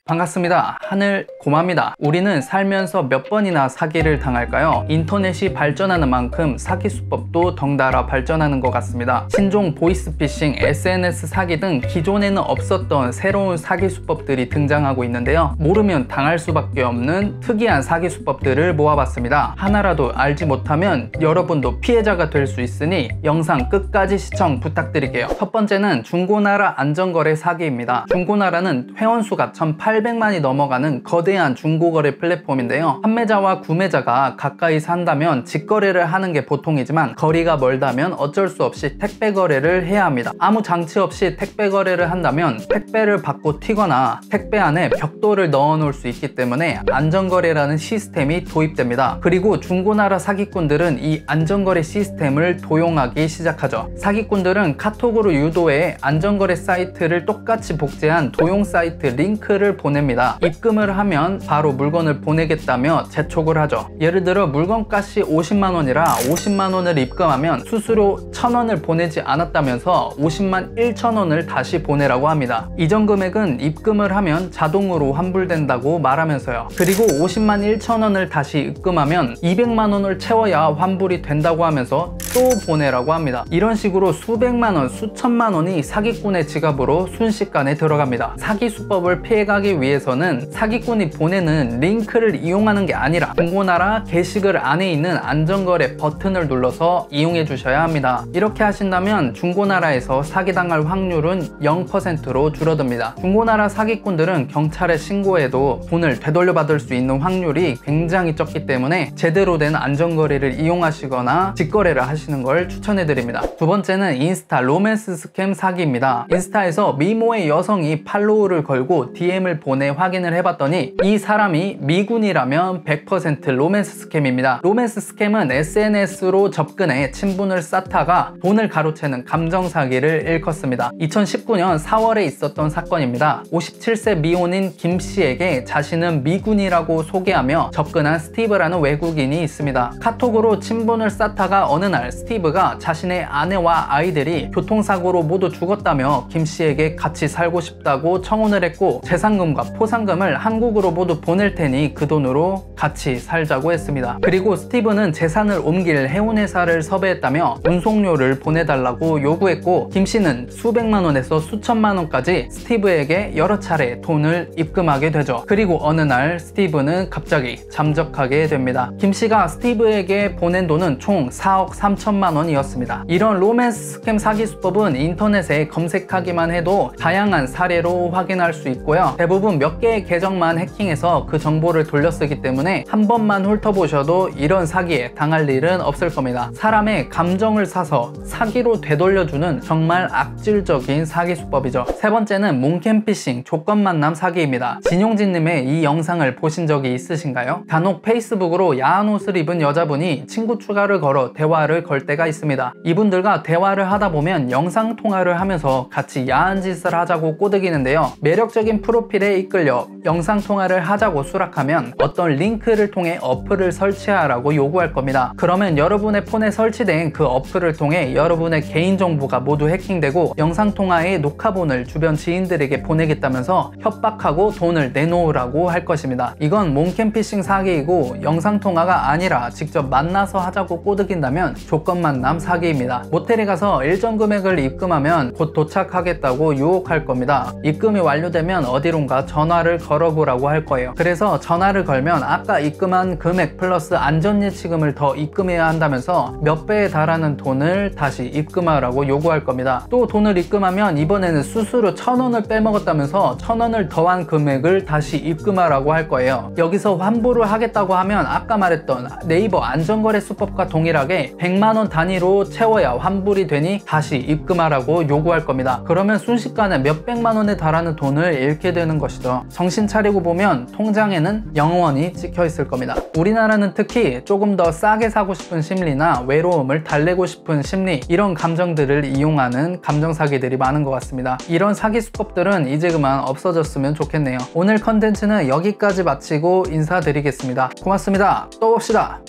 반갑습니다. 하늘 고마입니다. 우리는 살면서 몇 번이나 사기를 당할까요? 인터넷이 발전하는 만큼 사기 수법도 덩달아 발전하는 것 같습니다. 신종 보이스피싱, SNS 사기 등 기존에는 없었던 새로운 사기 수법들이 등장하고 있는데요. 모르면 당할 수밖에 없는 특이한 사기 수법들을 모아봤습니다. 하나라도 알지 못하면 여러분도 피해자가 될 수 있으니 영상 끝까지 시청 부탁드릴게요. 첫 번째는 중고나라 안전거래 사기입니다. 중고나라는 회원수가 1,800만이 넘어가는 거대한 중고거래 플랫폼인데요. 판매자와 구매자가 가까이 산다면 직거래를 하는 게 보통이지만 거리가 멀다면 어쩔 수 없이 택배 거래를 해야 합니다. 아무 장치 없이 택배 거래를 한다면 택배를 받고 튀거나 택배 안에 벽돌을 넣어 놓을 수 있기 때문에 안전거래라는 시스템이 도입됩니다. 그리고 중고나라 사기꾼들은 이 안전거래 시스템을 도용하기 시작하죠. 사기꾼들은 카톡으로 유도해 안전거래 사이트를 똑같이 복제한 도용 사이트 링크를 보냅니다. 입금을 하면 바로 물건을 보내겠다며 재촉을 하죠. 예를 들어 물건값이 50만원이라 50만원을 입금하면 수수료 1,000원을 보내지 않았다면서 50만 1천원을 다시 보내라고 합니다. 이전 금액은 입금을 하면 자동으로 환불된다고 말하면서요. 그리고 50만 1천원을 다시 입금하면 200만원을 채워야 환불이 된다고 하면서 또 보내라고 합니다. 이런 식으로 수백만원, 수천만원이 사기꾼의 지갑으로 순식간에 들어갑니다. 사기 수법을 피해가기 위해서는 사기꾼이 보내는 링크를 이용하는 게 아니라 중고나라 게시글 안에 있는 안전거래 버튼을 눌러서 이용해 주셔야 합니다. 이렇게 하신다면 중고나라에서 사기당할 확률은 0%로 줄어듭니다. 중고나라 사기꾼들은 경찰에 신고해도 돈을 되돌려받을 수 있는 확률이 굉장히 적기 때문에 제대로 된 안전거래를 이용하시거나 직거래를 하시는 걸 추천해 드립니다. 두 번째는 인스타 로맨스 스캠 사기입니다. 인스타에서 미모의 여성이 팔로우를 걸고 DM을 보내 확인을 해봤더니 이 사람이 미군이라면 100% 로맨스 스캠입니다. 로맨스 스캠은 SNS로 접근해 친분을 쌓다가 돈을 가로채는 감정 사기를 일컫습니다. 2019년 4월에 있었던 사건입니다. 57세 미혼인 김 씨에게 자신은 미군이라고 소개하며 접근한 스티브라는 외국인이 있습니다. 카톡으로 친분을 쌓다가 어느 날 스티브가 자신의 아내와 아이들이 교통사고로 모두 죽었다며 김 씨에게 같이 살고 싶다고 청혼을 했고 재산금과 포상금을 한국으로 모두 보낼 테니 그 돈으로 같이 살자고 했습니다. 그리고 스티브는 재산을 옮길 해운회사를 섭외했다며 운송료를 보내달라고 요구했고 김 씨는 수백만 원에서 수천만 원까지 스티브에게 여러 차례 돈을 입금하게 되죠. 그리고 어느 날 스티브는 갑자기 잠적하게 됩니다. 김 씨가 스티브에게 보낸 돈은 총 4억 3천만 원이었습니다. 이런 로맨스 스캠 사기 수법은 인터넷에 검색하기만 해도 다양한 사례로 확인할 수 있고요. 대부분 몇 개의 계정만 해킹해서 그 정보를 돌려쓰기 때문에 한 번만 훑어보셔도 이런 사기에 당할 일은 없을 겁니다. 사람의 감정을 사서 사기로 되돌려주는 정말 악질적인 사기 수법이죠. 세 번째는 몽캠피싱 조건만남 사기입니다. 진용진님의 이 영상을 보신 적이 있으신가요? 간혹 페이스북으로 야한 옷을 입은 여자분이 친구 추가를 걸어 대화를 걸 때가 있습니다. 이분들과 대화를 하다 보면 영상 통화를 하면서 같이 야한 짓을 하자고 꼬드기는데요. 매력적인 프로필에 이끌려 영상 통화를 하자고 수락하면 어떤 링크를 통해 어플을 설치하라고 요구할 겁니다. 그러면 여러분의 폰에 설치된 그 어플을 통해 여러분의 개인정보가 모두 해킹되고 영상통화의 녹화본을 주변 지인들에게 보내겠다면서 협박하고 돈을 내놓으라고 할 것입니다. 이건 몽캠피싱 사기이고 영상통화가 아니라 직접 만나서 하자고 꼬드긴다면 조건만남 사기입니다. 모텔에 가서 일정 금액을 입금하면 곧 도착하겠다고 유혹할 겁니다. 입금이 완료되면 어디론가 전화를 걸어보라고 할 거예요. 그래서 전화를 걸면 아까 입금한 금액 플러스 안전예치금을 더 입금해야 한다면서 몇 배에 달하는 돈을 다시 입금하라고 요구할 겁니다. 또 돈을 입금하면 이번에는 수수료 1,000원을 빼먹었다면서 1,000원을 더한 금액을 다시 입금하라고 할 거예요. 여기서 환불을 하겠다고 하면 아까 말했던 네이버 안전거래 수법과 동일하게 100만원 단위로 채워야 환불이 되니 다시 입금하라고 요구할 겁니다. 그러면 순식간에 몇백만원에 달하는 돈을 잃게 되는 것이죠. 정신 차리고 보면 통장에는 0원이 찍혀 있을 겁니다. 우리나라는 특히 조금 더 싸게 사고 싶은 심리나 외로움을 달래고 싶은 심리, 이런 감정들을 이용하는 감정사기들이 많은 것 같습니다. 이런 사기 수법들은 이제 그만 없어졌으면 좋겠네요. 오늘 컨텐츠는 여기까지 마치고 인사드리겠습니다. 고맙습니다. 또 봅시다.